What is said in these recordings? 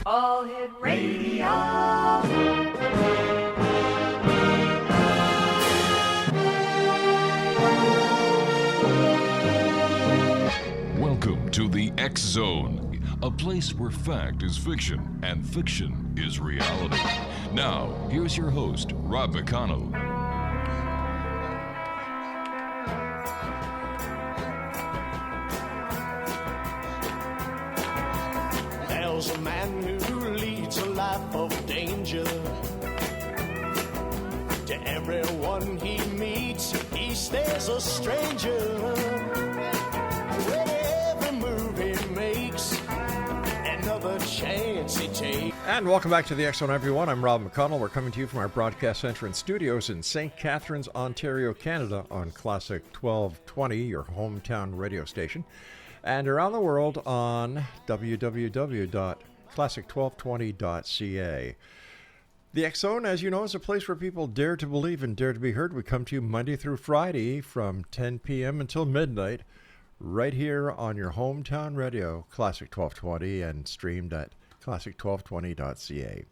All Hit Radio. Welcome to the X Zone, a place where fact is fiction and fiction is reality. Now, here's your host, Rob McConnell. There's a man who leads a life of danger. To everyone he meets, he stays a stranger. With every move he makes, another chance he takes. And welcome back to the X Zone, everyone. I'm Rob McConnell. We're coming to you from our broadcast center and studios in St. Catharines, Ontario, Canada, on Classic 1220, your hometown radio station, and around the world on www.classic1220.ca. The X Zone, as you know, is a place where people dare to believe and dare to be heard. We come to you Monday through Friday from 10 p.m. until midnight, right here on your hometown radio, Classic 1220, and streamed at classic1220.ca.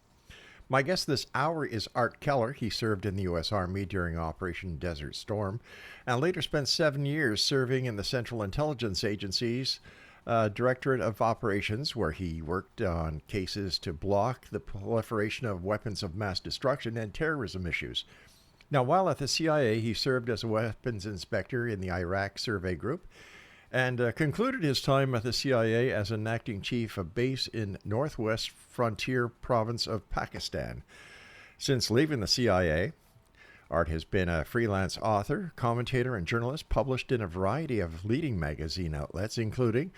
My guest this hour is Art Keller. He served in the U.S. Army during Operation Desert Storm and later spent 7 years serving in the Central Intelligence Agency's Directorate of Operations, where he worked on cases to block the proliferation of weapons of mass destruction and terrorism issues. Now, while at the CIA, he served as a weapons inspector in the Iraq Survey Group and concluded his time at the CIA as an acting chief of base in Northwest Frontier Province of Pakistan. Since leaving the CIA, Art has been a freelance author, commentator, and journalist, published in a variety of leading magazine outlets, including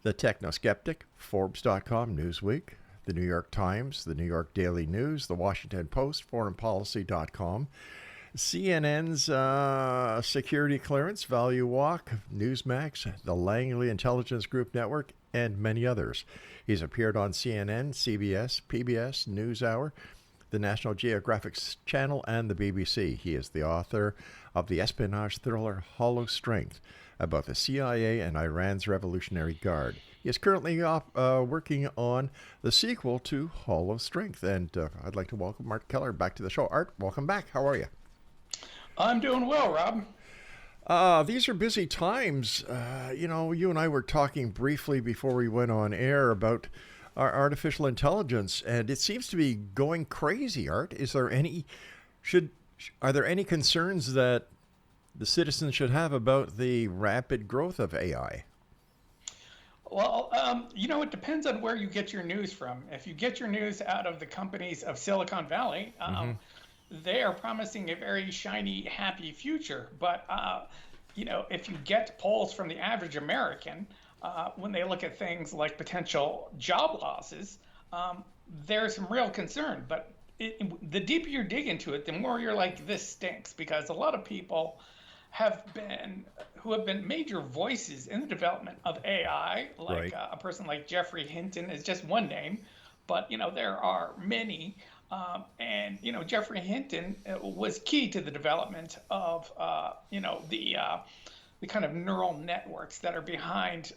the Technoskeptic, Forbes.com, Newsweek, the New York Times, the New York Daily News, the Washington Post, ForeignPolicy.com, CNN's security clearance, ValueWalk, Newsmax, the Langley Intelligence Group Network, and many others. He's appeared on CNN, CBS, PBS, NewsHour, the National Geographic Channel, and the BBC. He is the author of the espionage thriller Hollow Strength, about the CIA and Iran's Revolutionary Guard. He is currently working on the sequel to Hollow Strength, and I'd like to welcome Art Keller back to the show. Art, welcome back. How are you? I'm doing well, Rob. These are busy times. You and I were talking briefly before we went on air about our artificial intelligence, and it seems to be going crazy. Art, are there any concerns that the citizens should have about the rapid growth of AI? Well, it depends on where you get your news from. If you get your news out of the companies of Silicon Valley, they are promising a very shiny, happy future. But, if you get polls from the average American, when they look at things like potential job losses, there's some real concern. But the deeper you dig into it, the more you're like, this stinks, because a lot of people who have been major voices in the development of AI, like right. A person like Geoffrey Hinton is just one name, but there are many. And Geoffrey Hinton was key to the development of the kind of neural networks that are behind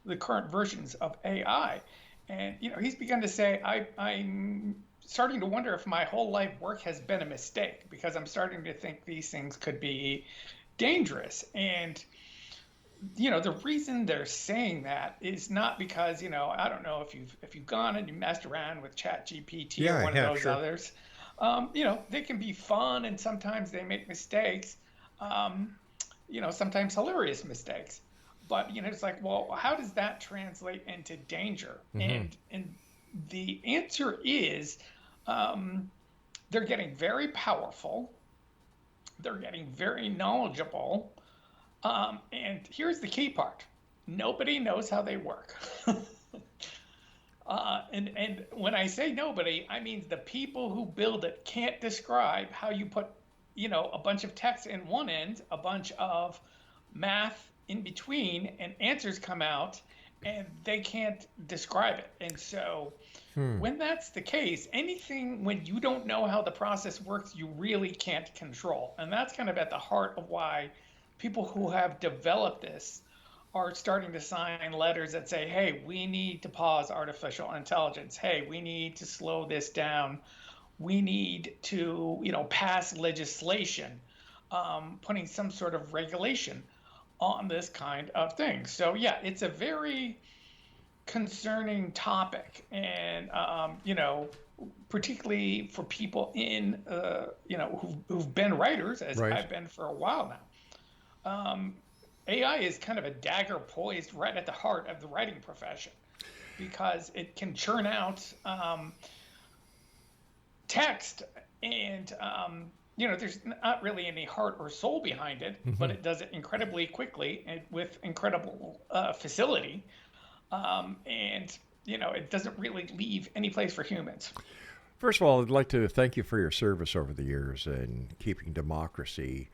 the current versions of AI. And he's begun to say, I'm starting to wonder if my whole life work has been a mistake, because I'm starting to think these things could be dangerous. And the reason they're saying that is not because, I don't know if you've gone and you messed around with ChatGPT or one of those sure. others. They can be fun, and sometimes they make mistakes. Sometimes hilarious mistakes. But it's like, well, how does that translate into danger? And the answer is, they're getting very powerful. They're getting very knowledgeable. And here's the key part. Nobody knows how they work. And when I say nobody, I mean the people who build it can't describe how you put, a bunch of text in one end, a bunch of math in between, and answers come out, and they can't describe it. And so when that's the case, anything when you don't know how the process works, you really can't control. And that's kind of at the heart of why people who have developed this are starting to sign letters that say, hey, we need to pause artificial intelligence. Hey, we need to slow this down. We need to, pass legislation, putting some sort of regulation on this kind of thing. So yeah, it's a very concerning topic, and particularly for people in who've been writers, as Right. I've been for a while now. AI is kind of a dagger poised right at the heart of the writing profession, because it can churn out text, and there's not really any heart or soul behind it, but it does it incredibly quickly and with incredible facility, and it doesn't really leave any place for humans. First of all, I'd like to thank you for your service over the years in keeping democracy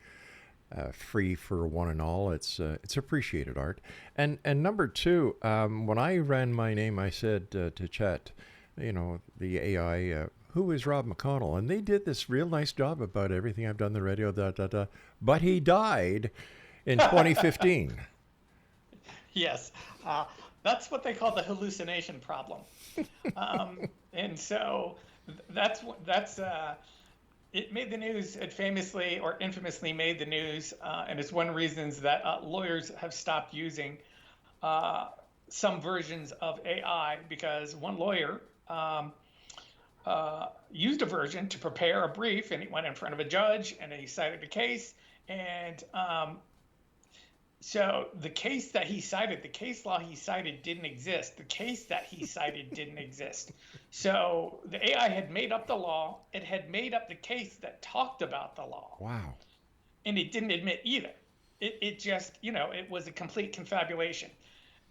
free for one and all. It's appreciated, Art. And number two, when I ran my name, I said to chat, the AI, who is Rob McConnell? And they did this real nice job about everything I've done on the radio, but he died in 2015. Yes, that's what they call the hallucination problem. And so it made the news. It famously or infamously made the news, and it's one of the reasons that lawyers have stopped using some versions of AI, because one lawyer used a version to prepare a brief, and he went in front of a judge and he cited a case, and so the case that he cited, the case law he cited didn't exist. The case that he cited didn't exist. So the AI had made up the law. It had made up the case that talked about the law. Wow. And it didn't admit either. It just, it was a complete confabulation.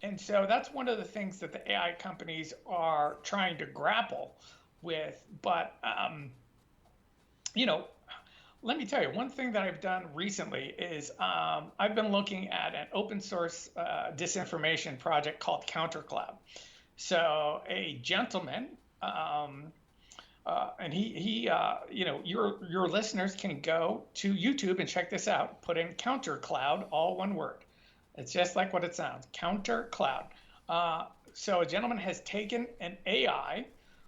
And so that's one of the things that the AI companies are trying to grapple with. But, let me tell you, one thing that I've done recently is I've been looking at an open source disinformation project called CounterCloud. So a gentleman, and he your listeners can go to YouTube and check this out. Put in CounterCloud, all one word. It's just like what it sounds, CounterCloud. So a gentleman has taken an AI,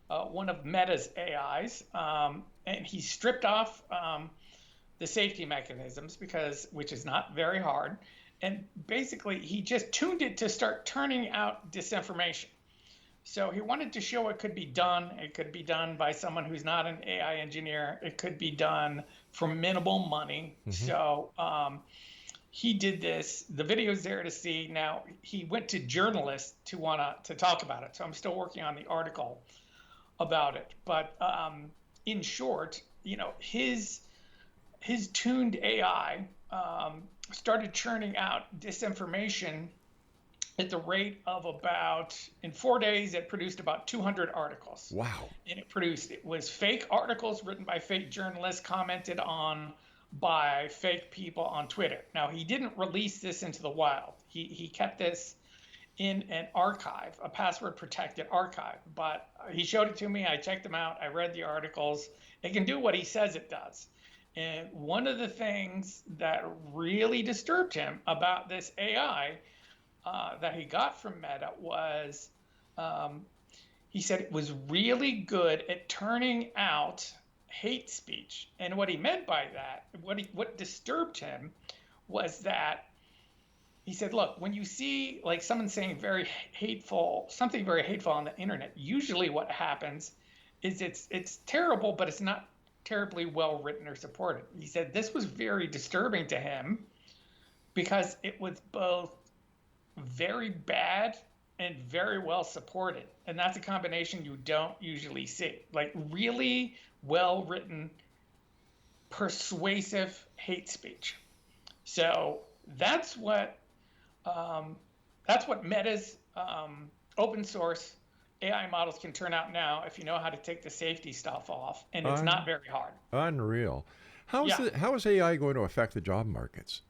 one of Meta's AIs, and he stripped off the safety mechanisms, which is not very hard. And basically, he just tuned it to start turning out disinformation. So he wanted to show it could be done. It could be done by someone who's not an AI engineer. It could be done for minimal money. So he did this. The video's there to see. Now, he went to journalists to talk about it. So I'm still working on the article about it. But in short, his tuned AI started churning out disinformation at the rate of in 4 days, it produced about 200 articles. Wow. And it was fake articles written by fake journalists, commented on by fake people on Twitter. Now, he didn't release this into the wild. He kept this in an archive, a password protected archive, but he showed it to me. I checked them out. I read the articles. It can do what he says it does. And one of the things that really disturbed him about this AI that he got from Meta was he said it was really good at turning out hate speech. And what he meant by that, what disturbed him, was that he said, look, when you see like someone saying something very hateful on the internet, usually what happens is it's terrible, but it's not terribly well written or supported. He said this was very disturbing to him because it was both very bad and very well supported. And that's a combination you don't usually see. Like really well written, persuasive hate speech. So that's what Meta's open source AI models can turn out now if you know how to take the safety stuff off, and it's not very hard. Unreal. How is AI going to affect the job markets?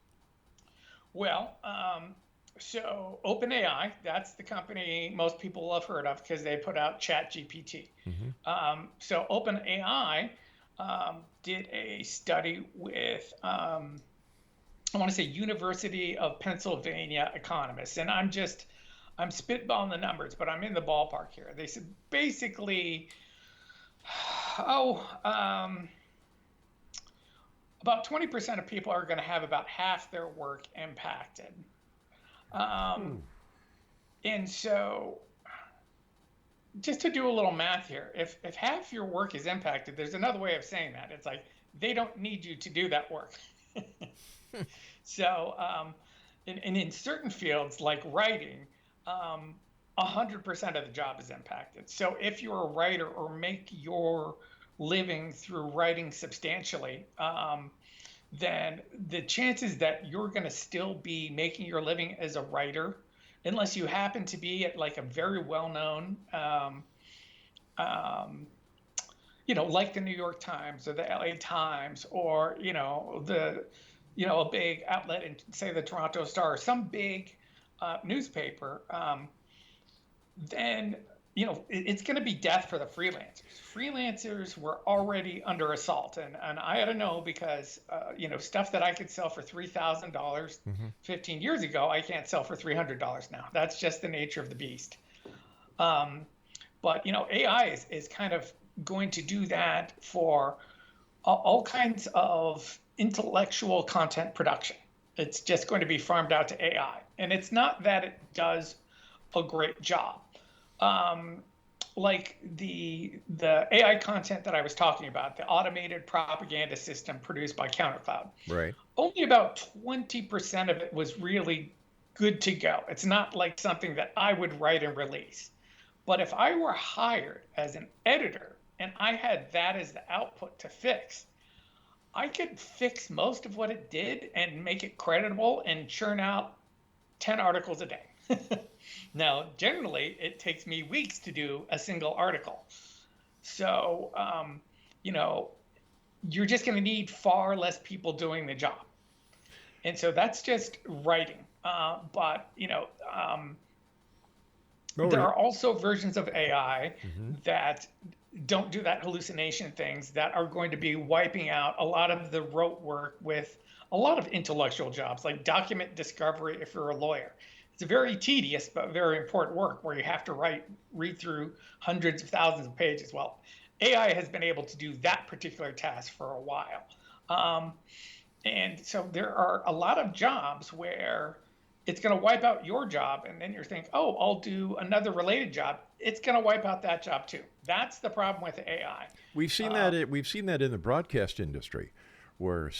Well, so OpenAI, that's the company most people have heard of because they put out ChatGPT. So OpenAI did a study with I want to say University of Pennsylvania economists, and I'm spitballing the numbers, but I'm in the ballpark here. They said basically, about 20% of people are going to have about half their work impacted. And so just to do a little math here, if half your work is impacted, there's another way of saying that. It's like they don't need you to do that work. So, and in certain fields like writing, 100% of the job is impacted. So if you're a writer or make your living through writing substantially, then the chances that you're going to still be making your living as a writer, unless you happen to be at like a very well-known, like the New York Times or the LA Times, or, a big outlet in, say, the Toronto Star, some big newspaper, then, it's going to be death for the freelancers. Freelancers were already under assault. And I had to know because, stuff that I could sell for $3,000 15 years ago, I can't sell for $300 now. That's just the nature of the beast. But, AI is kind of going to do that for all kinds of intellectual content production. It's just going to be farmed out to AI. And it's not that it does a great job. Like the AI content that I was talking about, the automated propaganda system produced by Countercloud. Right. Only about 20% of it was really good to go. It's not like something that I would write and release. But if I were hired as an editor and I had that as the output to fix, I could fix most of what it did and make it creditable and churn out 10 articles a day. Now, generally, it takes me weeks to do a single article. So, you're just going to need far less people doing the job. And so that's just writing. But there are also versions of AI that don't do that hallucination things that are going to be wiping out a lot of the rote work with a lot of intellectual jobs, like document discovery if you're a lawyer. It's a very tedious but very important work where you have to read through hundreds of thousands of pages. Well, AI has been able to do that particular task for a while. And so there are a lot of jobs where it's going to wipe out your job, and then you're thinking, oh, I'll do another related job. It's going to wipe out that job too. That's the problem with AI. We've seen that in the broadcast industry, where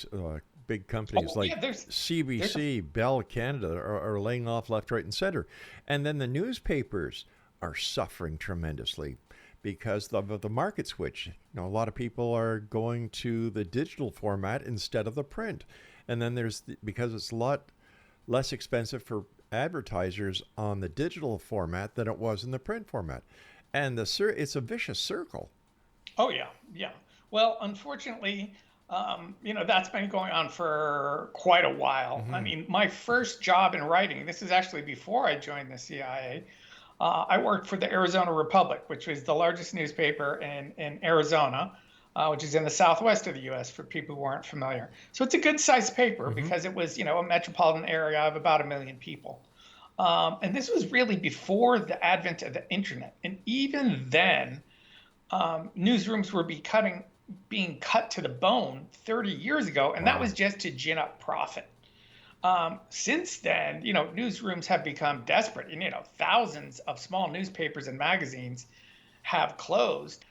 big companies CBC, Bell Canada are laying off left, right, and center. And then the newspapers are suffering tremendously because of the market switch. A lot of people are going to the digital format instead of the print. And then because it's a lot less expensive for advertisers on the digital format than it was in the print format. And it's a vicious circle. Oh, yeah. Well, unfortunately, that's been going on for quite a while. I mean, my first job in writing, this is actually before I joined the CIA, I worked for the Arizona Republic, which was the largest newspaper in Arizona, which is in the southwest of the U.S. for people who aren't familiar. So it's a good-sized paper because it was, a metropolitan area of about 1 million people. And this was really before the advent of the internet. And even then, newsrooms were being cut to the bone 30 years ago, and that was just to gin up profit. Since then, newsrooms have become desperate, and thousands of small newspapers and magazines have closed.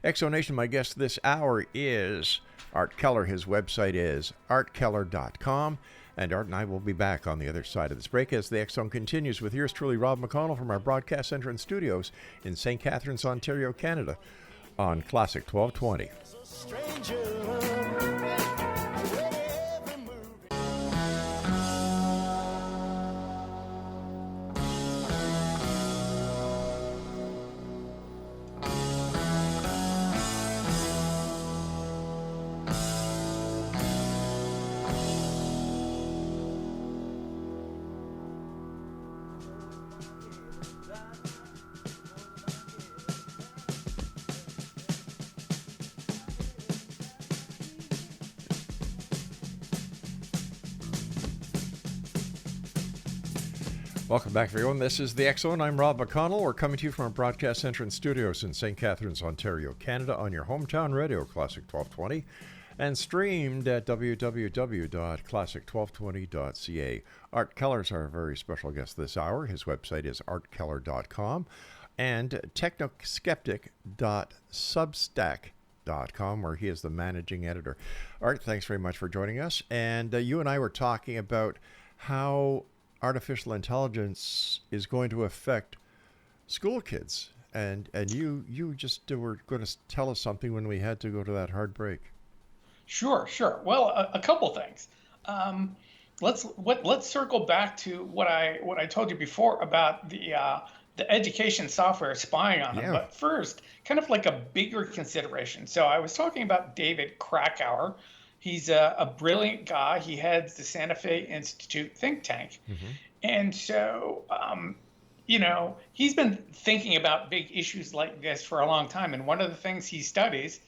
Exonation, my guest this hour is Art Keller. His website is artkeller.com. And Art and I will be back on the other side of this break as the X-Zone continues with yours truly, Rob McConnell, from our broadcast center and studios in St. Catharines, Ontario, Canada, on Classic 1220. Welcome back, everyone. This is the X Zone. I'm Rob McConnell. We're coming to you from our broadcast center and studios in St. Catharines, Ontario, Canada, on your hometown radio, Classic 1220, and streamed at www.classic1220.ca. Art Keller's our very special guest this hour. His website is artkeller.com and technoskeptic.substack.com, where he is the managing editor. Art, thanks very much for joining us. And you and I were talking about how artificial intelligence is going to affect school kids. And you just were going to tell us something when we had to go to that hard break. Sure. Well, a couple things. Let's circle back to what I told you before about the education software spying on them. Yeah. But first, kind of like a bigger consideration. So I was talking about David Krakauer. He's a brilliant guy. He heads the Santa Fe Institute think tank. Mm-hmm. And so, he's been thinking about big issues like this for a long time. And one of the things he studies,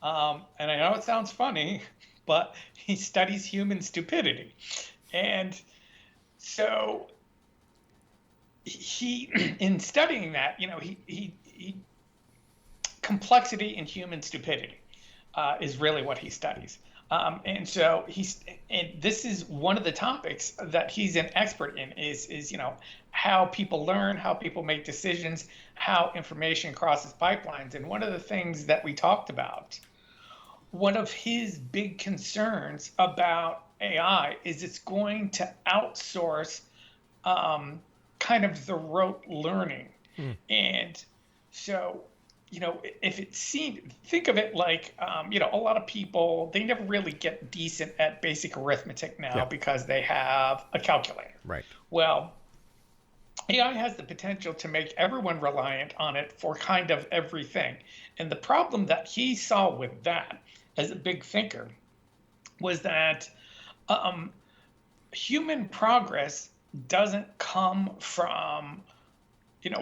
and I know it sounds funny, but he studies human stupidity. And so he in studying that, he complexity in human stupidity is really what he studies. And so and this is one of the topics that he's an expert in is how people learn, how people make decisions, how information crosses pipelines. And one of the things that we talked about, one of his big concerns about AI is it's going to outsource kind of the rote learning. And so if it seemed, think of it like, a lot of people, they never really get decent at basic arithmetic now because they have a calculator. Right. Well, AI has the potential to make everyone reliant on it for kind of everything. And the problem that he saw with that as a big thinker was that human progress doesn't come from,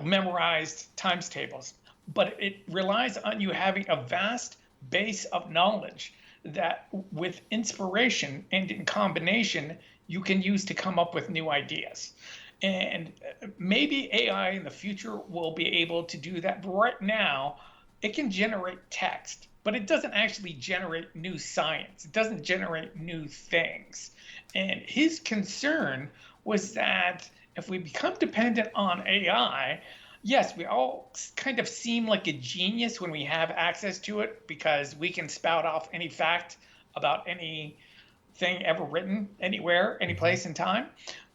memorized times tables, but it relies on you having a vast base of knowledge that with inspiration and in combination, you can use to come up with new ideas. And maybe AI in the future will be able to do that. But right now, it can generate text, but it doesn't actually generate new science. It doesn't generate new things. And his concern was that if we become dependent on AI, yes, we all kind of seem like a genius when we have access to it because we can spout off any fact about anything ever written anywhere, any place in time.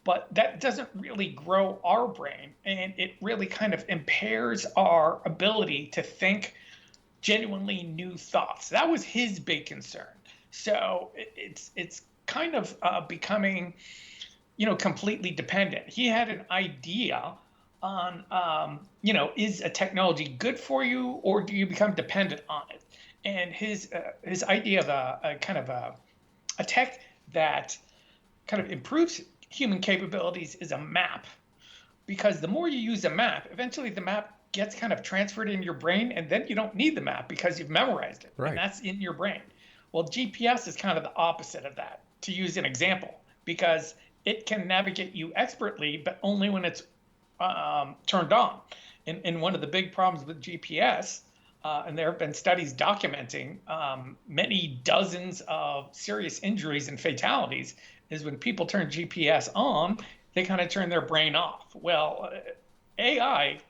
But that doesn't really grow our brain, and it really kind of impairs our ability to think genuinely new thoughts. That was his big concern. So it's kind of becoming, completely dependent. He had an idea on, is a technology good for you, or do you become dependent on it? And his idea of a kind of a tech that kind of improves human capabilities is a map, because the more you use a map, eventually the map gets kind of transferred in your brain, and then you don't need the map because you've memorized it, right. And that's in your brain. Well, GPS is kind of the opposite of that, to use an example, because it can navigate you expertly, but only when it's turned on. And one of the big problems with GPS, and there have been studies documenting many dozens of serious injuries and fatalities, is when people turn GPS on, they kind of turn their brain off. Well, AI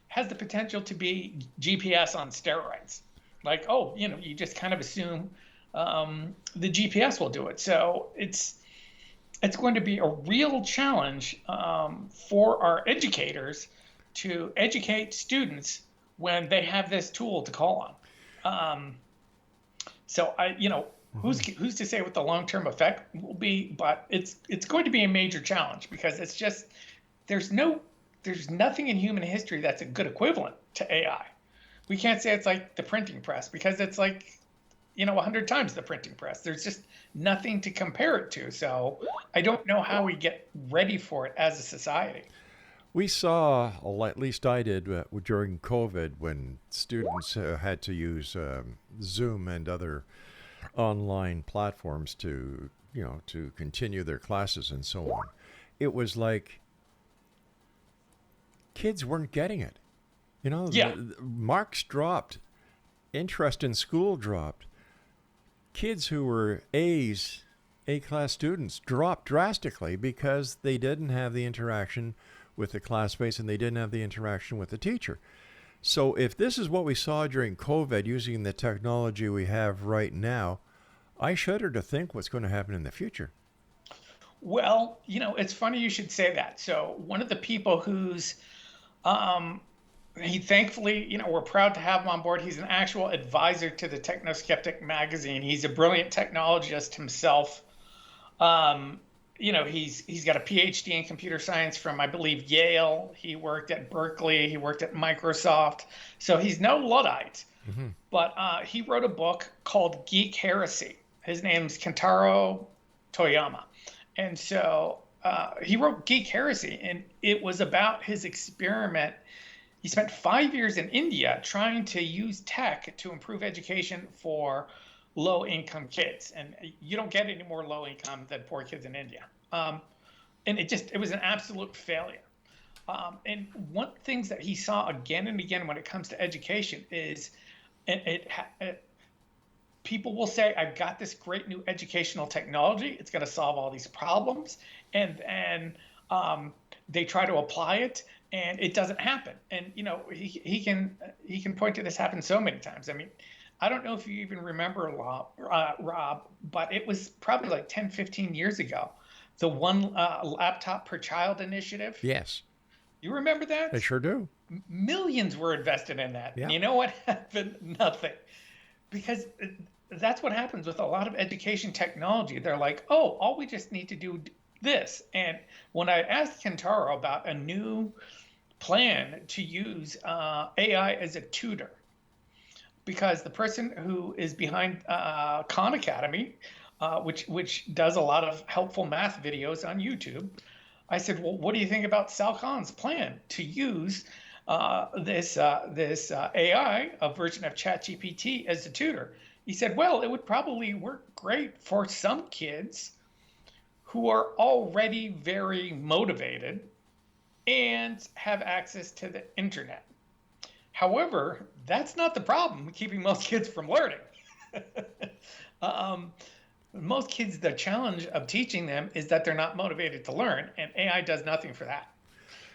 has the potential to be GPS on steroids. Like, you just kind of assume the GPS will do it. So it's going to be a real challenge for our educators to educate students when they have this tool to call on. Who's to say what the long-term effect will be? But it's going to be a major challenge, because it's just there's nothing in human history that's a good equivalent to AI. We can't say it's like the printing press, because it's like 100 times the printing press. There's just nothing to compare it to. So I don't know how we get ready for it as a society. We saw, or at least I did, during COVID, when students had to use Zoom and other online platforms to continue their classes and so on. It was like kids weren't getting it. You know, Yeah. the marks dropped, interest in school dropped. Kids who were A-class students dropped drastically because they didn't have the interaction with the classmates and they didn't have the interaction with the teacher. So if this is what we saw during COVID using the technology we have right now, I shudder to think what's going to happen in the future. Well, it's funny you should say that. So one of the people who's he thankfully, we're proud to have him on board. He's an actual advisor to the Technoskeptic magazine. He's a brilliant technologist himself. He's got a PhD in computer science from, I believe, Yale. He worked at Berkeley. He worked at Microsoft. So he's no Luddite. Mm-hmm. But he wrote a book called Geek Heresy. His name's Kentaro Toyama. And so he wrote Geek Heresy, and it was about his experiment. He spent 5 years in India trying to use tech to improve education for low-income kids. And you don't get any more low-income than poor kids in India. And it was an absolute failure. And one things that he saw again and again when it comes to education is people will say, I've got this great new educational technology. It's going to solve all these problems. And they try to apply it, and it doesn't happen. And, he can point to this happen so many times. I mean, I don't know if you even remember, Rob, but it was probably like 10, 15 years ago, the one laptop per child initiative. Yes. You remember that? I sure do. Millions were invested in that. Yeah. And you know what happened? Nothing. Because that's what happens with a lot of education technology. They're like, oh, all we just need to do this. And when I asked Kentaro about a new plan to use AI as a tutor, because the person who is behind Khan Academy, which does a lot of helpful math videos on YouTube, I said, well, what do you think about Sal Khan's plan to use this AI, a version of ChatGPT, as a tutor? He said, well, it would probably work great for some kids who are already very motivated and have access to the internet. However, that's not the problem keeping most kids from learning. Most kids, the challenge of teaching them is that they're not motivated to learn, and AI does nothing for that.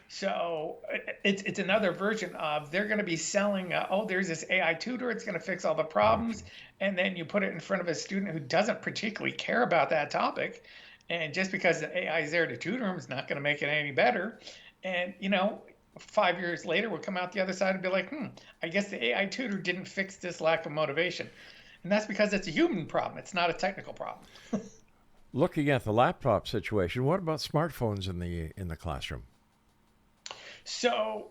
So it's another version of, they're going to be selling, there's this AI tutor, it's going to fix all the problems, and then you put it in front of a student who doesn't particularly care about that topic, and just because the AI is there to tutor them is not going to make it any better. And 5 years later, we'll come out the other side and be like, I guess the AI tutor didn't fix this lack of motivation. And that's because it's a human problem. It's not a technical problem. Looking at the laptop situation, what about smartphones in the classroom? So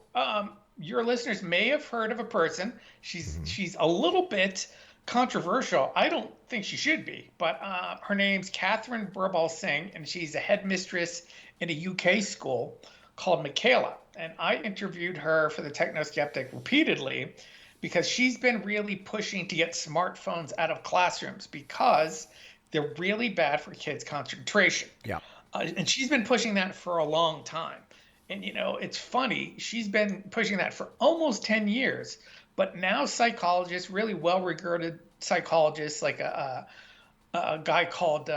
your listeners may have heard of a person. She's a little bit controversial. I don't think she should be, but her name's Catherine Birbal Singh, and she's a headmistress in a UK school called McConnell. And I interviewed her for the Technoskeptic repeatedly because she's been really pushing to get smartphones out of classrooms because they're really bad for kids' concentration. Yeah. And she's been pushing that for a long time. And, it's funny, she's been pushing that for almost 10 years. But now psychologists, really well-regarded psychologists, like a guy called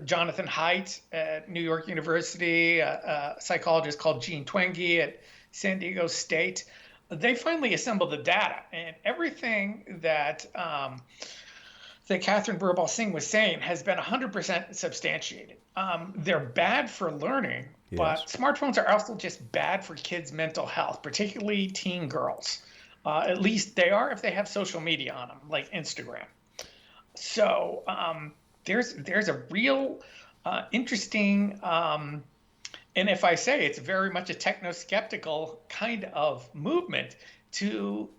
Jonathan Haidt at New York University, a psychologist called Jean Twenge at San Diego State, they finally assembled the data. And everything that Catherine Birbal Singh was saying has been 100% substantiated. They're bad for learning, yes, but smartphones are also just bad for kids' mental health, particularly teen girls. At least they are if they have social media on them, like Instagram. So there's a real interesting, and if I say it's very much a techno-skeptical kind of movement to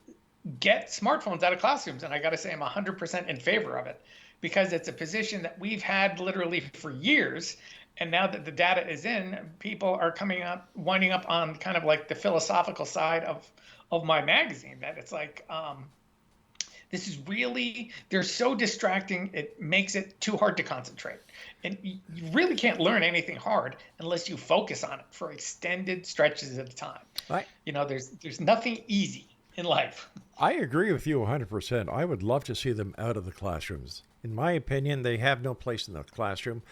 get smartphones out of classrooms. And I got to say, I'm 100% in favor of it because it's a position that we've had literally for years. And now that the data is in, people are winding up on kind of like the philosophical side of my magazine, that it's like, this is really, they're so distracting, it makes it too hard to concentrate. And you really can't learn anything hard unless you focus on it for extended stretches at a time. I There's nothing easy in life. I agree with you 100%. I would love to see them out of the classrooms. In my opinion, they have no place in the classroom.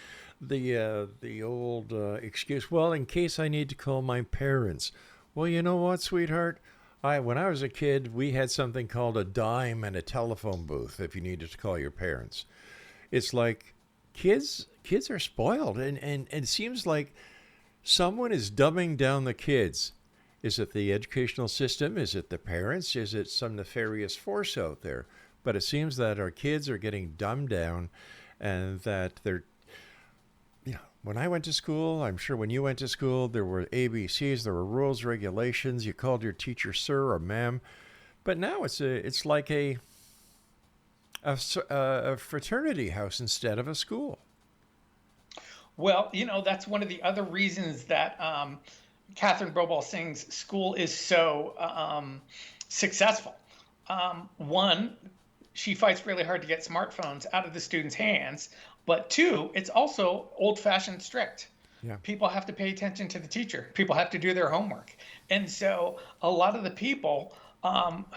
The old excuse, well, in case I need to call my parents. Well, you know what, sweetheart? When I was a kid, we had something called a dime and a telephone booth if you needed to call your parents. It's like kids are spoiled, and it seems like someone is dumbing down the kids. Is it the educational system? Is it the parents? Is it some nefarious force out there? But it seems that our kids are getting dumbed down, and that they're, when I went to school, I'm sure when you went to school, there were ABCs, there were rules, regulations. You called your teacher sir or ma'am. But now it's like a fraternity house instead of a school. Well, that's one of the other reasons that Catherine Bobal Singh's school is so successful. One, she fights really hard to get smartphones out of the students' hands. But two, it's also old-fashioned strict. Yeah. People have to pay attention to the teacher. People have to do their homework. And so a lot of the people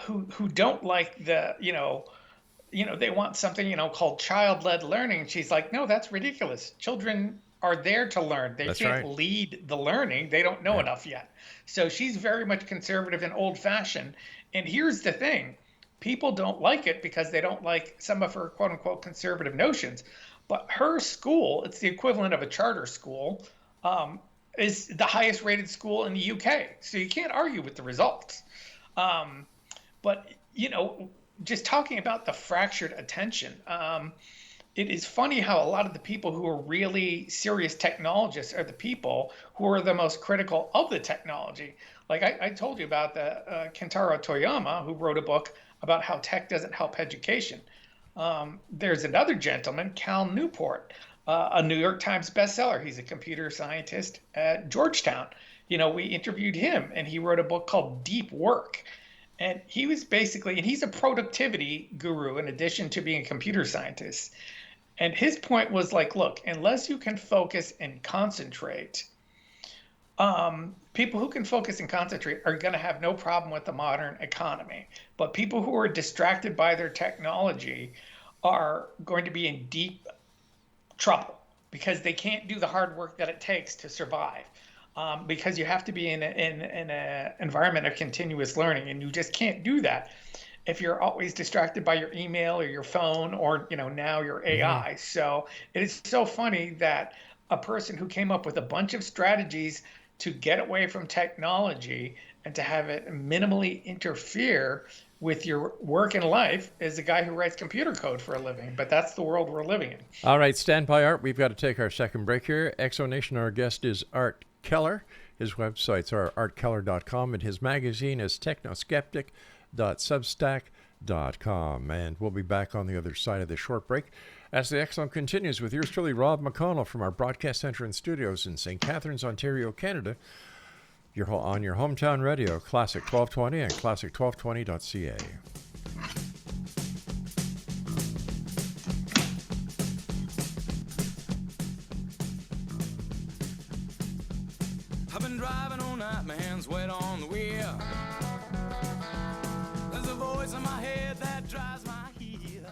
who don't like they want something, called child-led learning. She's like, no, that's ridiculous. Children are there to learn. They can't lead the learning. They don't know enough yet. So she's very much conservative and old-fashioned. And here's the thing. People don't like it because they don't like some of her quote-unquote conservative notions. But her school, it's the equivalent of a charter school, is the highest rated school in the UK. So you can't argue with the results. But, just talking about the fractured attention, it is funny how a lot of the people who are really serious technologists are the people who are the most critical of the technology. Like I told you about the Kentaro Toyama, who wrote a book about how tech doesn't help education. There's another gentleman, Cal Newport, a New York Times bestseller. He's a computer scientist at Georgetown. We interviewed him, and he wrote a book called Deep Work. And he was and he's a productivity guru in addition to being a computer scientist. And his point was like, look, unless you can focus and concentrate, people who can focus and concentrate are going to have no problem with the modern economy. But people who are distracted by their technology are going to be in deep trouble because they can't do the hard work that it takes to survive. Because you have to be in an environment of continuous learning, and you just can't do that if you're always distracted by your email or your phone or now your AI. Mm-hmm. So it is so funny that a person who came up with a bunch of strategies to get away from technology and to have it minimally interfere with your work and life is a guy who writes computer code for a living. But that's the world we're living in. All right, stand by, Art. We've got to take our second break here. Exonation, our guest is Art Keller. His websites are artkeller.com, and his magazine is technoskeptic.substack.com. And we'll be back on the other side of this short break as the X Zone continues with yours truly, Rob McConnell, from our broadcast center and studios in St. Catharines, Ontario, Canada. You're on your hometown radio, Classic 1220 and classic1220.ca. I've been driving all night, my hands wet on the wheel. There's a voice in my head that drives my heel.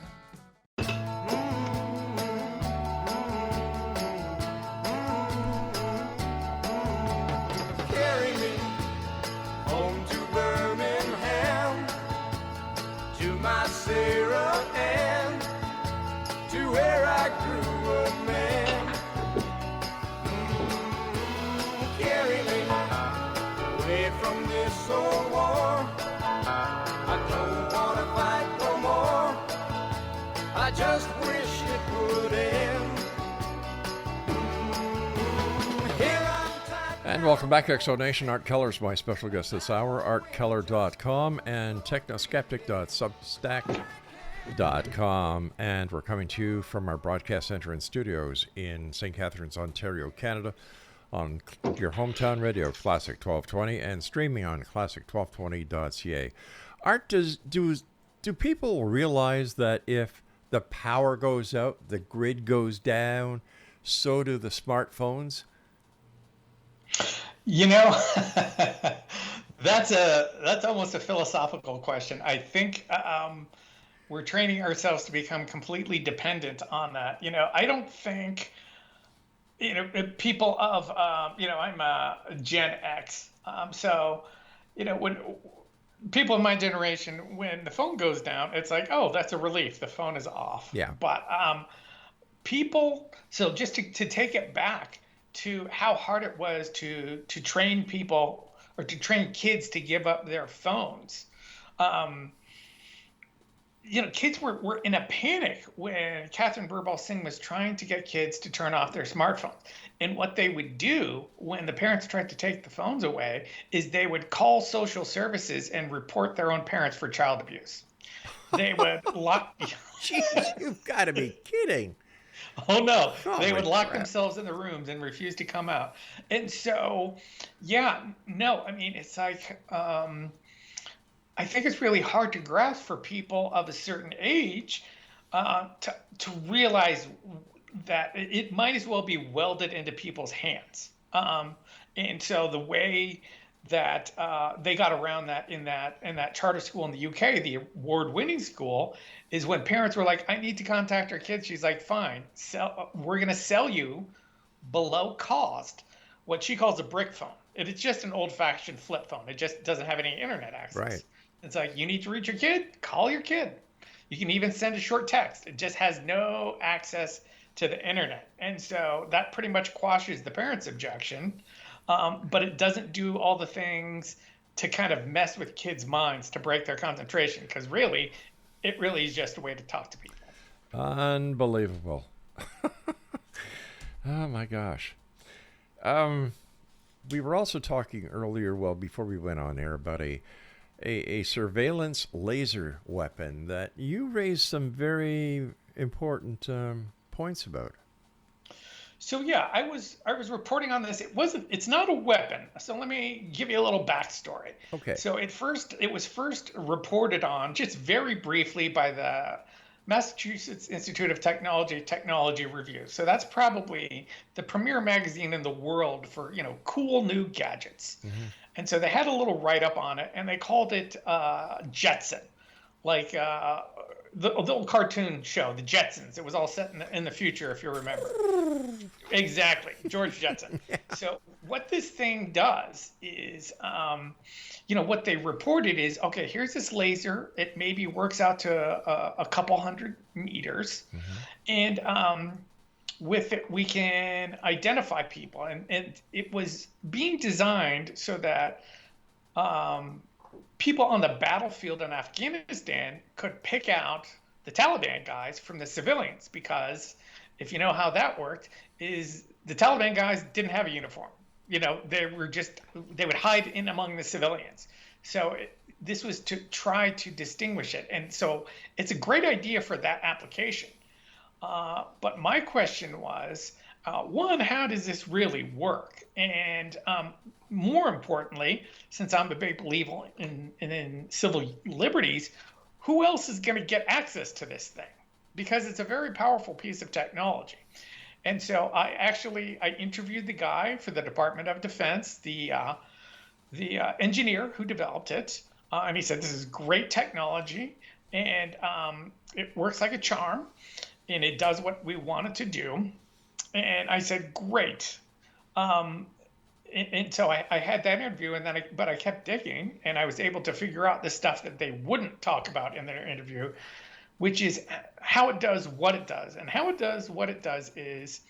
Carry me home to Birmingham, to my Sarah Ann, to where I grew a man. Carry me away from this old war. I don't want to fight no more. I just wish it would end. Here I'm tied. And welcome back to Exonation. Art Keller is my special guest this hour. artkeller.com and technoskeptic.substack.com. And we're coming to you from our broadcast center and studios in St. Catharines, Ontario, Canada, on your hometown radio, Classic 1220, and streaming on classic1220.ca. Art, do people realize that if the power goes out, the grid goes down, so do the smartphones? You know, that's almost a philosophical question. I think we're training ourselves to become completely dependent on that. I don't think, people of, I'm Gen X. So, when people in my generation, when the phone goes down, it's like, oh, that's a relief. The phone is off. Yeah. But so just to take it back to how hard it was to train people or to train kids to give up their phones. Kids were in a panic when Catherine Birbal Singh was trying to get kids to turn off their smartphones. And what they would do when the parents tried to take the phones away is they would call social services and report their own parents for child abuse. They would lock. Jeez, you've got to be kidding. Oh, no. They would lock crap. themselves in the rooms and refuse to come out. And so, it's like, I think it's really hard to grasp for people of a certain age to realize that it might as well be welded into people's hands. And so the way that they got around that in that charter school in the UK, the award-winning school, is when parents were like, I need to contact our kids. She's like, fine, we're going to sell you below cost what she calls a brick phone. It's just an old-fashioned flip phone. It just doesn't have any internet access. Right. It's like, you need to reach your kid, call your kid. You can even send a short text. It just has no access to the internet. And so that pretty much quashes the parents' objection. But it doesn't do all the things to kind of mess with kids' minds to break their concentration, because it really is just a way to talk to people. Unbelievable. Oh, my gosh. We were also talking earlier, before we went on air, about a surveillance laser weapon that you raised some very important points about. So yeah, I was reporting on this. It's not a weapon. So let me give you a little backstory. Okay. So it was first reported on just very briefly by the Massachusetts Institute of Technology Review. So that's probably the premier magazine in the world for, cool new gadgets. Mm-hmm. And so they had a little write-up on it, and they called it Jetson, like the old cartoon show, the Jetsons. It was all set in the future, if you remember. Exactly, George Jetson. Yeah. So what this thing does is, what they reported is, okay, here's this laser. It maybe works out to a couple hundred meters. Mm-hmm. And with it, we can identify people. And it was being designed so that people on the battlefield in Afghanistan could pick out the Taliban guys from the civilians, because if you know how that worked, is the Taliban guys didn't have a uniform. They would hide in among the civilians. So this was to try to distinguish it. And so it's a great idea for that application. But my question was, one, how does this really work? And more importantly, since I'm a big believer in civil liberties, who else is going to get access to this thing? Because it's a very powerful piece of technology. And so I interviewed the guy for the Department of Defense, the engineer who developed it. And he said, this is great technology, and it works like a charm, and it does what we want it to do. And I said, great. And so I had that interview, but I kept digging, and I was able to figure out the stuff that they wouldn't talk about in their interview, which is how it does what it does. And how it does what it does is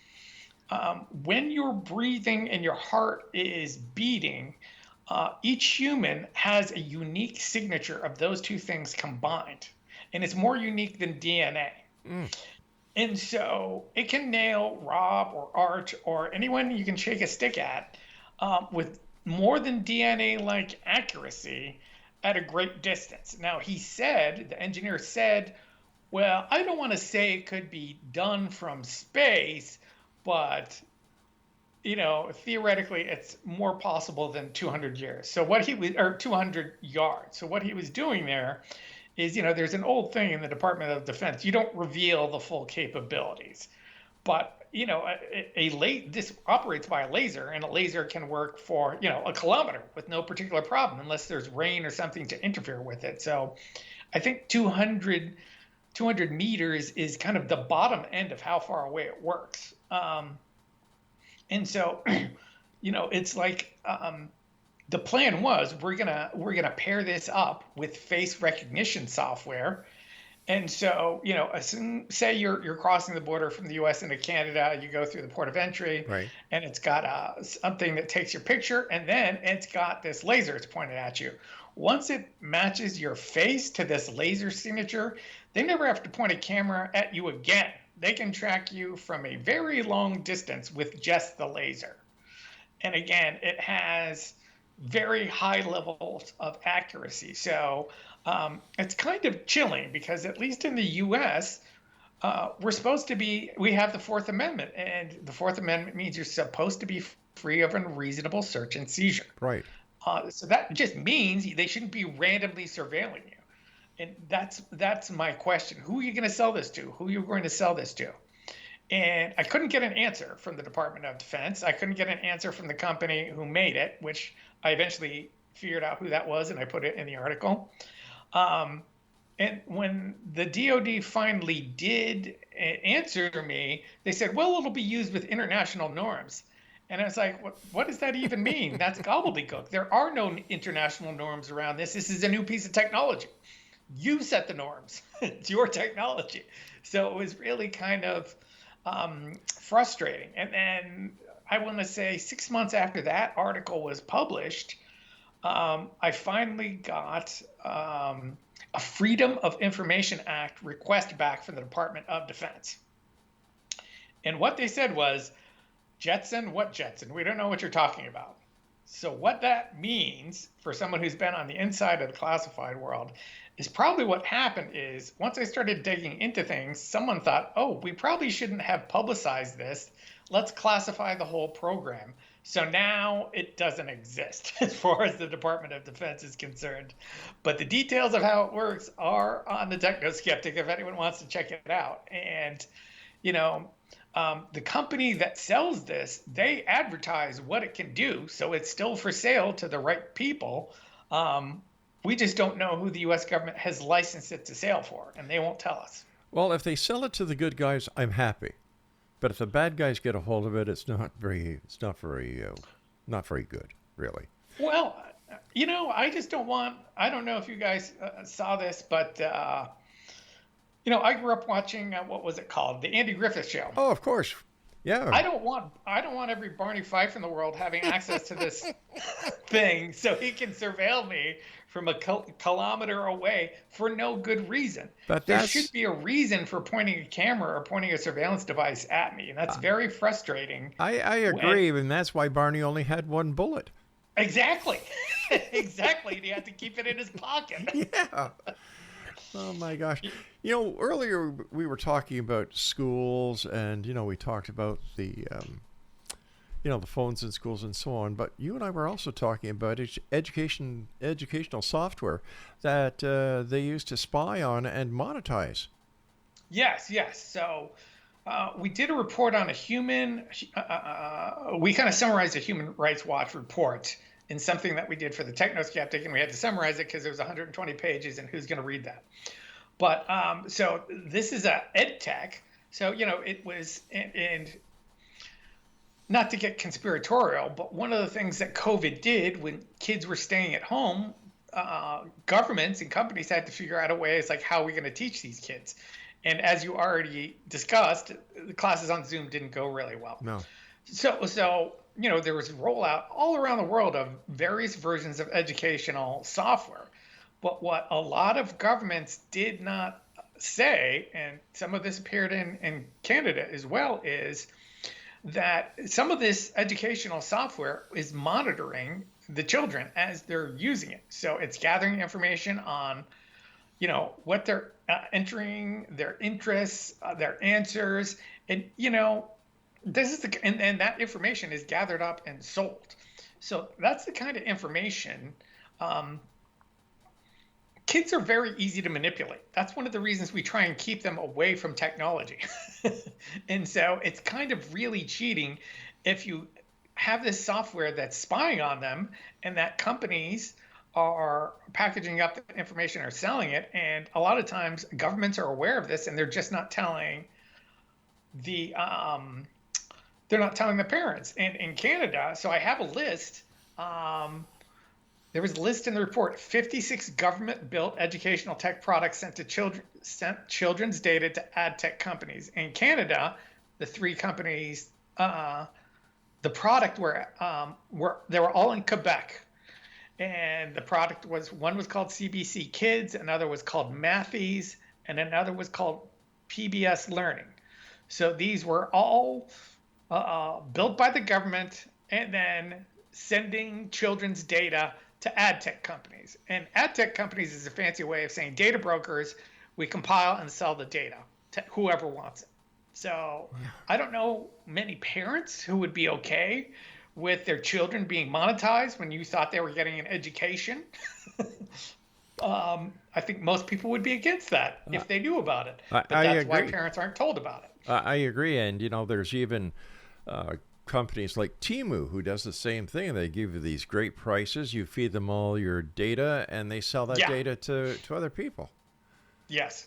when you're breathing and your heart is beating, each human has a unique signature of those two things combined, and it's more unique than DNA. Mm. And so it can nail Rob or Art or anyone you can shake a stick at with more than DNA-like accuracy at a great distance. Now, the engineer said, well, I don't want to say it could be done from space, but, theoretically, it's more possible than 200 years. So 200 yards. So what he was doing there is, there's an old thing in the Department of Defense. You don't reveal the full capabilities. But this operates by a laser, and a laser can work for a kilometer with no particular problem unless there's rain or something to interfere with it. So I think 200 meters is kind of the bottom end of how far away it works. And so it's like the plan was we're gonna pair this up with face recognition software. And so, say you're crossing the border from the U.S. into Canada, you go through the port of entry, Right. and it's got something that takes your picture, and then it's got this laser it's pointed at you. Once it matches your face to this laser signature, they never have to point a camera at you again. They can track you from a very long distance with just the laser. And again, it has very high levels of accuracy. So it's kind of chilling because at least in the U.S., we have the Fourth Amendment, and the Fourth Amendment means you're supposed to be free of unreasonable search and seizure. Right. So that just means they shouldn't be randomly surveilling you. And that's my question. Who are you going to sell this to? Who are you going to sell this to? And I couldn't get an answer from the Department of Defense. I couldn't get an answer from the company who made it, which I eventually figured out who that was, and I put it in the article. And when the DoD finally did answer me, they said, well, it'll be used with international norms. And I was like, what does that even mean? That's gobbledygook. There are no international norms around this. This is a new piece of technology. You set the norms. It's your technology. So it was really kind of frustrating. And then I want to say 6 months after that article was published, I finally got a Freedom of Information Act request back from the Department of Defense. And what they said was, Jetson? What Jetson? We don't know what you're talking about. So what that means for someone who's been on the inside of the classified world is probably what happened is once I started digging into things, someone thought, oh, we probably shouldn't have publicized this. Let's classify the whole program. So now it doesn't exist as far as the Department of Defense is concerned. But the details of how it works are on the Technoskeptic if anyone wants to check it out. And, the company that sells this, they advertise what it can do. So it's still for sale to the right people. We just don't know who the U.S. government has licensed it to sale for, and they won't tell us. Well, if they sell it to the good guys, I'm happy. But if the bad guys get a hold of it, it's not very good, really. Well, I just don't want. I don't know if you guys saw this, but I grew up watching what was it called, the Andy Griffith Show. Oh, of course, yeah. I don't want every Barney Fife in the world having access to this thing, so he can surveil me from a kilometer away for no good reason. But there should be a reason for pointing a camera or pointing a surveillance device at me, and that's very frustrating. I agree, and that's why Barney only had one bullet. Exactly. Exactly. He had to keep it in his pocket. Yeah. Oh, my gosh. Earlier we were talking about schools, and, we talked about the phones in schools and so on. But you and I were also talking about educational software that they use to spy on and monetize. Yes. So we did a report on we kind of summarized a Human Rights Watch report in something that we did for the Technoskeptic, and we had to summarize it because there was 120 pages, and who's going to read that? But so this is a ed tech. So, it was, and not to get conspiratorial, but one of the things that COVID did when kids were staying at home, governments and companies had to figure out a way, it's like, how are we going to teach these kids? And as you already discussed, the classes on Zoom didn't go really well. No. So there was rollout all around the world of various versions of educational software. But what a lot of governments did not say, and some of this appeared in Canada as well, is that some of this educational software is monitoring the children as they're using it. So it's gathering information on, what they're entering, their interests, their answers, and, this is and that information is gathered up and sold. So that's the kind of information kids are very easy to manipulate. That's one of the reasons we try and keep them away from technology. And so it's kind of really cheating if you have this software that's spying on them and that companies are packaging up the information or selling it. And a lot of times governments are aware of this and they're just not telling the parents. And in Canada, so I have a list. There was a list in the report: 56 government-built educational tech products sent children's data to ad tech companies. In Canada, the three companies, the product they were all in Quebec, and the product one was called CBC Kids, another was called Mathies, and another was called PBS Learning. So these were all built by the government, and then sending children's data to ad tech companies. And ad tech companies is a fancy way of saying data brokers. We compile and sell the data to whoever wants it. So I don't know many parents who would be okay with their children being monetized when you thought they were getting an education. I think most people would be against that if they knew about it. But that's why parents aren't told about it. I agree. And, there's even companies like Temu who does the same thing. They give you these great prices. You feed them all your data, and they sell that data to other people. Yes.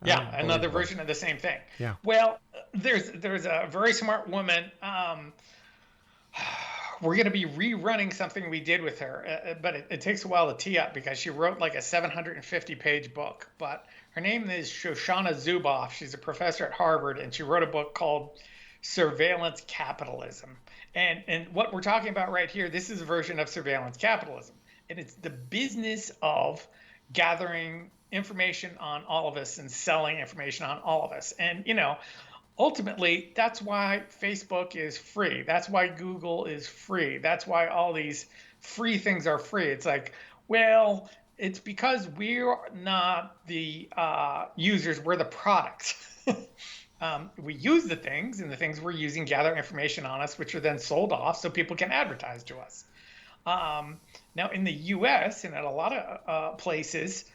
Yeah, another version of the same thing. Yeah. Well, there's a very smart woman. We're going to be rerunning something we did with her, but it takes a while to tee up because she wrote like a 750-page book. But her name is Shoshana Zuboff. She's a professor at Harvard, and she wrote a book called Surveillance Capitalism. And what we're talking about right here, this is a version of surveillance capitalism. And it's the business of gathering information on all of us and selling information on all of us. And, ultimately, that's why Facebook is free. That's why Google is free. That's why all these free things are free. It's like, well, it's because we're not the users, we're the product. We use the things, and the things we're using gather information on us, which are then sold off so people can advertise to us. Now, in the U.S. and at a lot of places,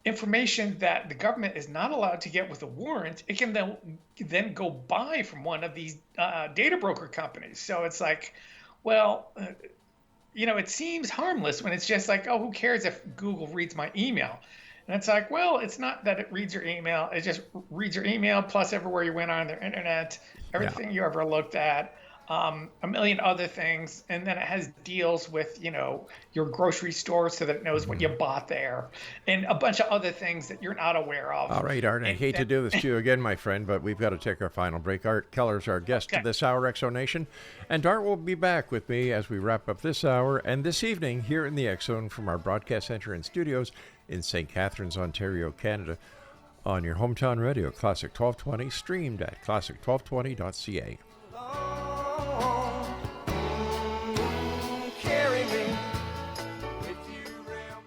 information that the government is not allowed to get with a warrant, it can then go buy from one of these data broker companies. So it's like, well, it seems harmless when it's just like, oh, who cares if Google reads my email? And it's like, well, it's not that it reads your email. It just reads your email plus everywhere you went on their internet, everything you ever looked at, a million other things. And then it has deals with, your grocery store so that it knows what you bought there and a bunch of other things that you're not aware of. All right, Art, I hate to do this to you again, my friend, but we've got to take our final break. Art Keller's our guest this hour, X Zone Nation. And Art will be back with me as we wrap up this hour and this evening here in the X Zone from our broadcast center and studios in St. Catharines, Ontario, Canada, on your hometown radio, Classic 1220, streamed at classic1220.ca. Carry me with you round.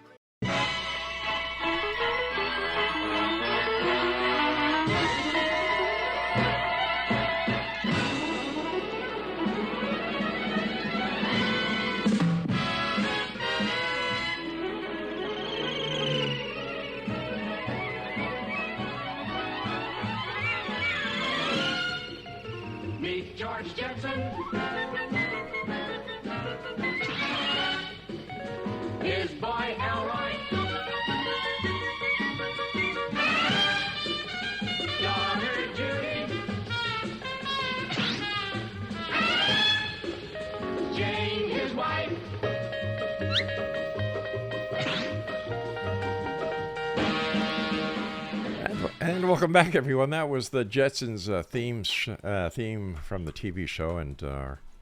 Meet George Jetson. His boy Elroy. Daughter Judy. Jane, his wife. And welcome back, everyone. That was the Jetsons theme from the TV show, and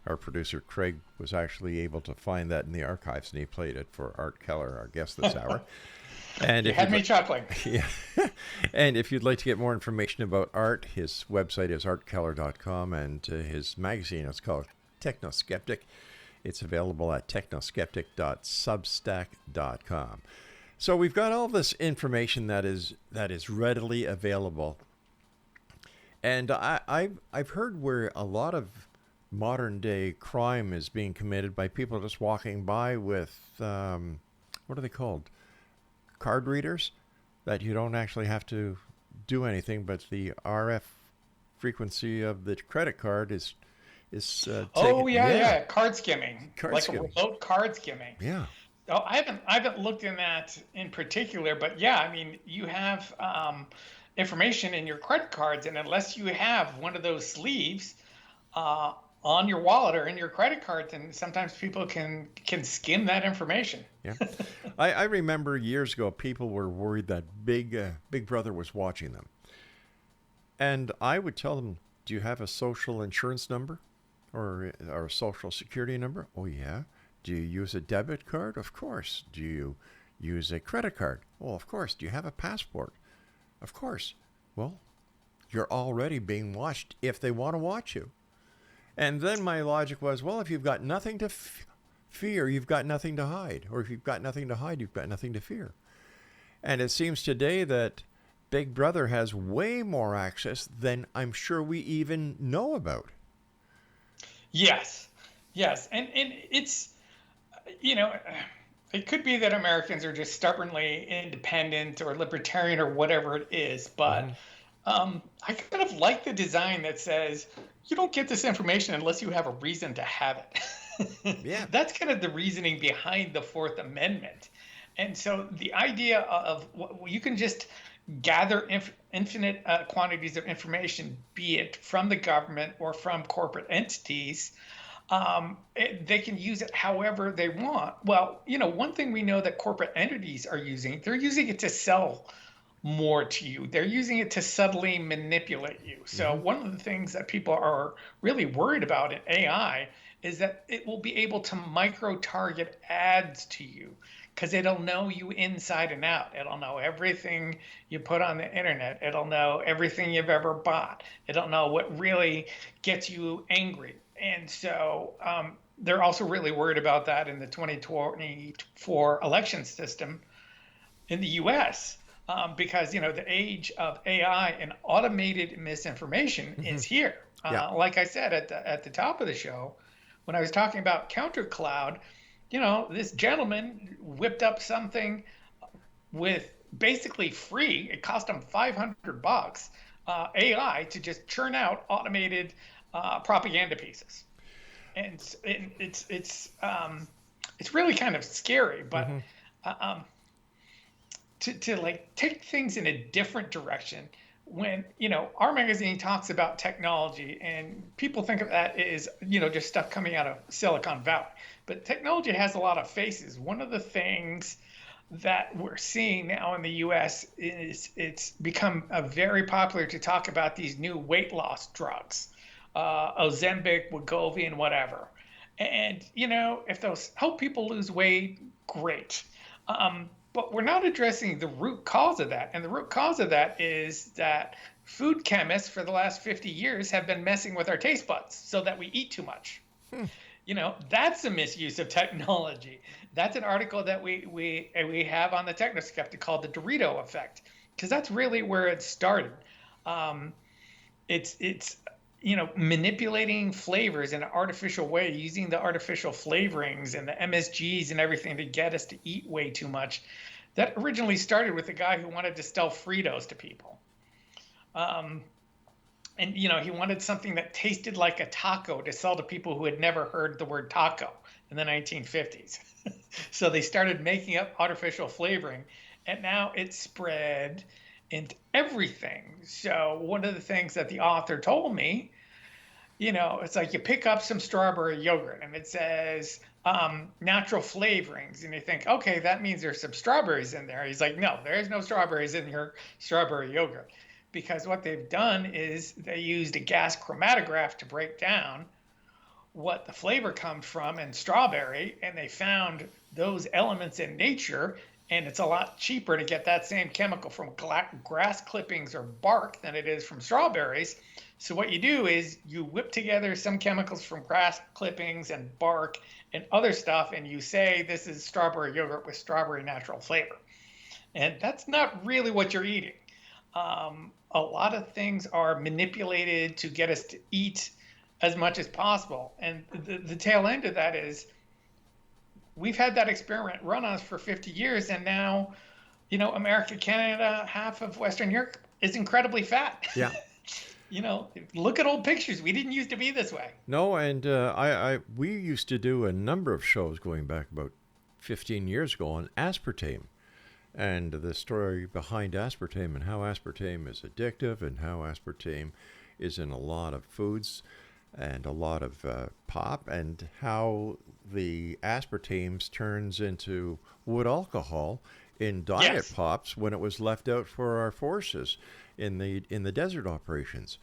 our producer Craig was actually able to find that in the archives, and he played it for Art Keller, our guest this hour. And You had me chuckling. Yeah. And if you'd like to get more information about Art, his website is artkeller.com, and his magazine is called Technoskeptic. It's available at technoskeptic.substack.com. So we've got all this information that is readily available, and I've heard where a lot of modern day crime is being committed by people just walking by with what are they called? card readers that you don't actually have to do anything, but the RF frequency of the credit card is Oh yeah, card skimming, Card skimming. a remote card skimming. Yeah. Oh, I haven't looked in that in particular, but yeah, I mean, you have information in your credit cards, and unless you have one of those sleeves on your wallet or in your credit cards, and sometimes people can skim that information. Yeah. I remember years ago, people were worried that Big Brother was watching them. And I would tell them, do you have a social insurance number or a social security number? Oh, yeah. Do you use a debit card? Of course. Do you use a credit card? Well, of course. Do you have a passport? Of course. Well, you're already being watched if they want to watch you. And then my logic was, well, if you've got nothing to fear, you've got nothing to hide. Or if you've got nothing to hide, you've got nothing to fear. And it seems today that Big Brother has way more access than I'm sure we even know about. Yes. And it's, it could be that Americans are just stubbornly independent or libertarian or whatever it is, but I kind of like the design that says you don't get this information unless you have a reason to have it. Yeah. That's kind of the reasoning behind the Fourth Amendment. And so the idea of you can just gather infinite quantities of information, be it from the government or from corporate entities, they can use it however they want. Well, one thing we know that corporate entities are using, they're using it to sell more to you. They're using it to subtly manipulate you. So one of the things that people are really worried about in AI is that it will be able to micro-target ads to you because it'll know you inside and out. It'll know everything you put on the internet. It'll know everything you've ever bought. It'll know what really gets you angry. And so they're also really worried about that in the 2024 election system in the U.S. Because, the age of AI and automated misinformation is here. Yeah. Like I said at the top of the show, when I was talking about CounterCloud, this gentleman whipped up something with basically free. It cost him $500 AI to just churn out automated propaganda pieces, and it's really kind of scary. But to like take things in a different direction. When our magazine talks about technology and people think of that as just stuff coming out of Silicon Valley, but technology has a lot of faces. One of the things that we're seeing now in the U.S. is it's become very popular to talk about these new weight loss drugs, Ozempic, Wegovy, and whatever. And if those help people lose weight, great. But we're not addressing the root cause of that. And the root cause of that is that food chemists for the last 50 years have been messing with our taste buds so that we eat too much. That's a misuse of technology. That's an article that we have on the Technoskeptic called the Dorito effect, because that's really where it started. It's manipulating flavors in an artificial way, using the artificial flavorings and the MSGs and everything to get us to eat way too much. That originally started with a guy who wanted to sell Fritos to people. And he wanted something that tasted like a taco to sell to people who had never heard the word taco in the 1950s. So they started making up artificial flavoring, and now it's spread into everything. So one of the things that the author told me, it's like you pick up some strawberry yogurt and it says natural flavorings, and you think, okay, that means there's some strawberries in there. He's like, no, there's no strawberries in your strawberry yogurt, because what they've done is they used a gas chromatograph to break down what the flavor comes from in strawberry, and they found those elements in nature. And it's a lot cheaper to get that same chemical from grass clippings or bark than it is from strawberries. So what you do is you whip together some chemicals from grass clippings and bark and other stuff, and you say this is strawberry yogurt with strawberry natural flavor. And that's not really what you're eating. A lot of things are manipulated to get us to eat as much as possible. And the tail end of that is we've had that experiment run on us for 50 years, and now America, Canada, half of Western Europe is incredibly fat. Yeah. Look at old pictures. We didn't used to be this way. No, and we used to do a number of shows going back about 15 years ago on aspartame, and the story behind aspartame and how aspartame is addictive and how aspartame is in a lot of foods and a lot of pop, and how the aspartame turns into wood alcohol in diet Yes. pops when it was left out for our forces in the desert operations.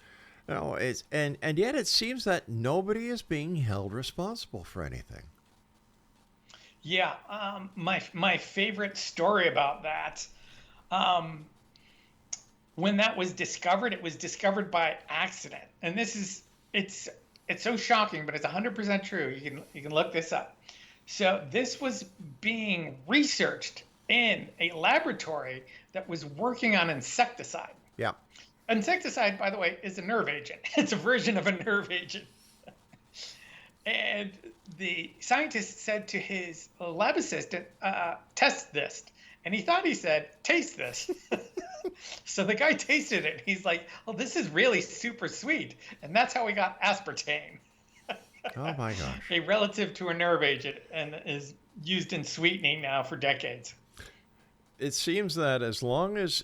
And yet it seems that nobody is being held responsible for anything. Yeah, my favorite story about that, when that was discovered, it was discovered by accident, and it's so shocking, but it's 100% true. You can look this up. So this was being researched in a laboratory that was working on insecticide. Yeah. Insecticide, by the way, is a nerve agent. It's a version of a nerve agent. And the scientist said to his lab assistant, test this. And he thought he said, taste this. So the guy tasted it. He's like, oh, this is really super sweet. And that's how we got aspartame. Oh, my gosh. A relative to a nerve agent, and is used in sweetening now for decades. It seems that as long as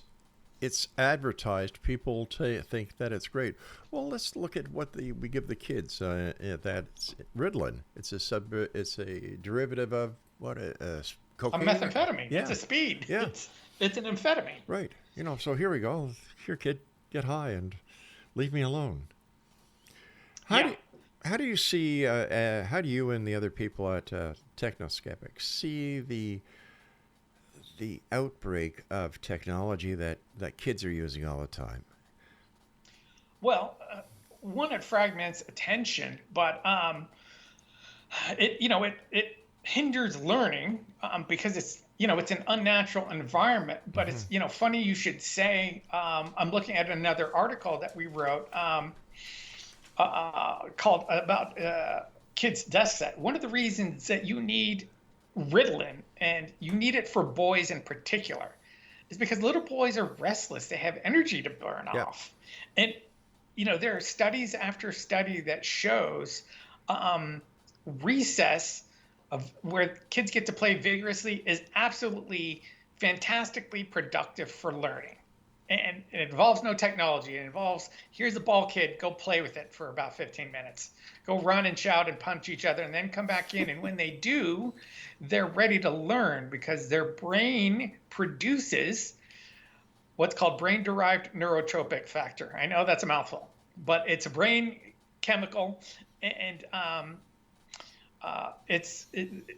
it's advertised, people think that it's great. Well, let's look at what we give the kids. That's Ritalin. It's a derivative of what cocaine. A methamphetamine. Yeah. It's a speed. Yeah. It's an amphetamine. Right. So here we go. Here, kid, get high and leave me alone. How do you see? How do you and the other people at Technoskeptic see the outbreak of technology that kids are using all the time? Well, one, it fragments attention, but it hinders learning because it's an unnatural environment. But it's funny you should say. I'm looking at another article that we wrote called about kids' desk set. One of the reasons that you need Ritalin, and you need it for boys in particular, is because little boys are restless. They have energy to burn off. And, there are studies after study that shows recess of where kids get to play vigorously is absolutely fantastically productive for learning. And it involves no technology. It involves, here's a ball, kid, go play with it for about 15 minutes. Go run and shout and punch each other and then come back in. And when they do, they're ready to learn because their brain produces what's called brain-derived neurotropic factor. I know that's a mouthful, but it's a brain chemical. And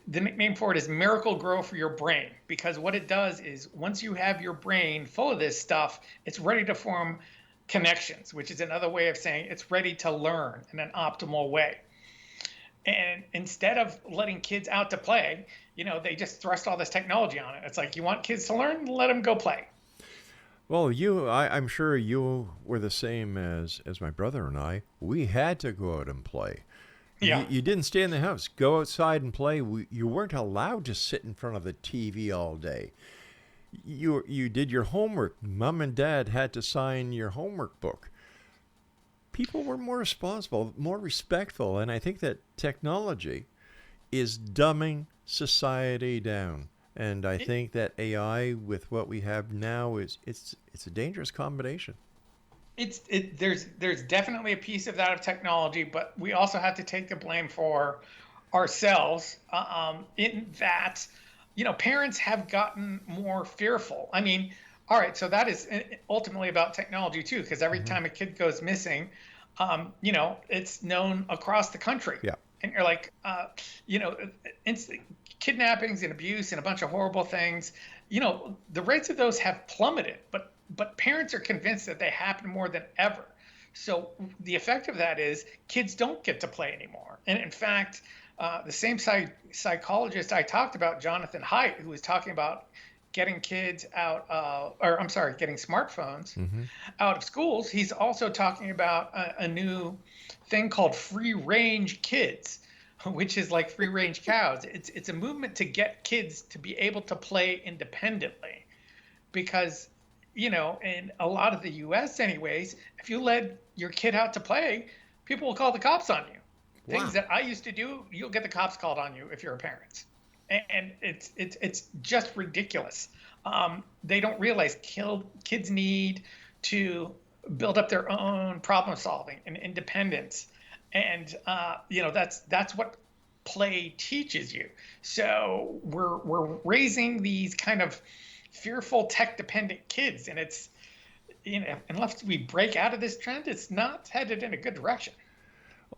the nickname for it is Miracle Grow for your brain, because what it does is once you have your brain full of this stuff, it's ready to form connections, which is another way of saying it's ready to learn in an optimal way. And instead of letting kids out to play, they just thrust all this technology on it. It's like, you want kids to learn, let them go play. Well, I'm sure you were the same as my brother and I. We had to go out and play. Yeah. You didn't stay in the house. Go outside and play. You weren't allowed to sit in front of the TV all day. You did your homework. Mom and Dad had to sign your homework book. People were more responsible, more respectful, and I think that technology is dumbing society down. And I think that AI, with what we have now, it's a dangerous combination. There's definitely a piece of that of technology, but we also have to take the blame for ourselves in that, parents have gotten more fearful. I mean, all right, so that is ultimately about technology too, because every time a kid goes missing, it's known across the country. Yeah. And you're like, kidnappings and abuse and a bunch of horrible things, the rates of those have plummeted, but parents are convinced that they happen more than ever. So the effect of that is kids don't get to play anymore. And in fact, the same psychologist I talked about, Jonathan Haidt, who was talking about getting kids out getting smartphones out of schools, he's also talking about a new thing called free range kids, which is like free range cows. It's a movement to get kids to be able to play independently. because, in a lot of the U.S. anyways, if you let your kid out to play, people will call the cops on you. Things that I used to do, you'll get the cops called on you if you're a parent. And it's just ridiculous. They don't realize kids need to build up their own problem solving and independence. And, that's what play teaches you. So we're raising these kind of fearful tech dependent kids. And it's, unless we break out of this trend, it's not headed in a good direction.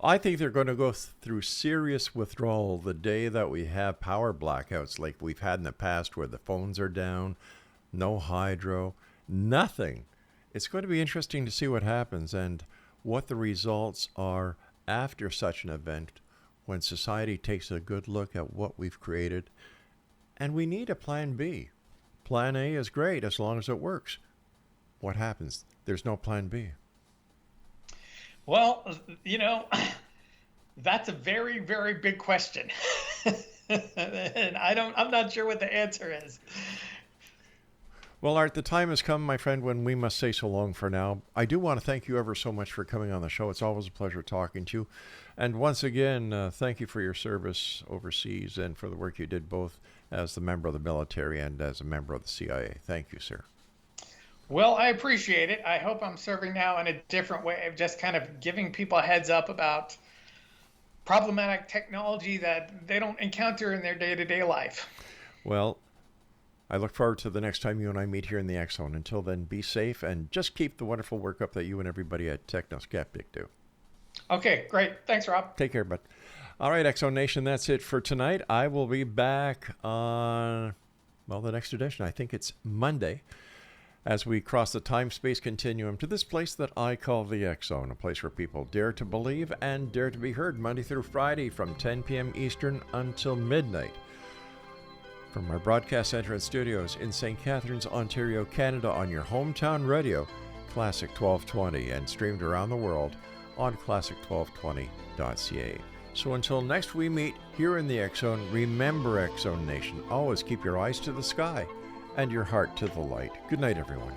I think they're going to go through serious withdrawal the day that we have power blackouts like we've had in the past, where the phones are down, no hydro, nothing. It's going to be interesting to see what happens and what the results are after such an event, when society takes a good look at what we've created. And we need a plan B. Plan A is great as long as it works. What happens? There's no plan B. Well, that's a very, very big question. And I'm not sure what the answer is. Well, Art, the time has come, my friend, when we must say so long for now. I do want to thank you ever so much for coming on the show. It's always a pleasure talking to you. And once again, thank you for your service overseas and for the work you did both as the member of the military and as a member of the CIA. Thank you, sir. Well, I appreciate it. I hope I'm serving now in a different way of just kind of giving people a heads up about problematic technology that they don't encounter in their day-to-day life. Well, I look forward to the next time you and I meet here in the X Zone. Until then, be safe and just keep the wonderful work up that you and everybody at Technoskeptic do. Okay, great. Thanks, Rob. Take care, bud. All right, X Zone Nation, that's it for tonight. I will be back on, the next edition. I think it's Monday, as we cross the time-space continuum to this place that I call the X Zone, a place where people dare to believe and dare to be heard, Monday through Friday from 10 p.m. Eastern until midnight. From our broadcast center and studios in St. Catharines, Ontario, Canada, on your hometown radio, Classic 1220, and streamed around the world on classic1220.ca. So until next we meet here in the X Zone, remember, X Zone Nation, always keep your eyes to the sky and your heart to the light. Good night, everyone.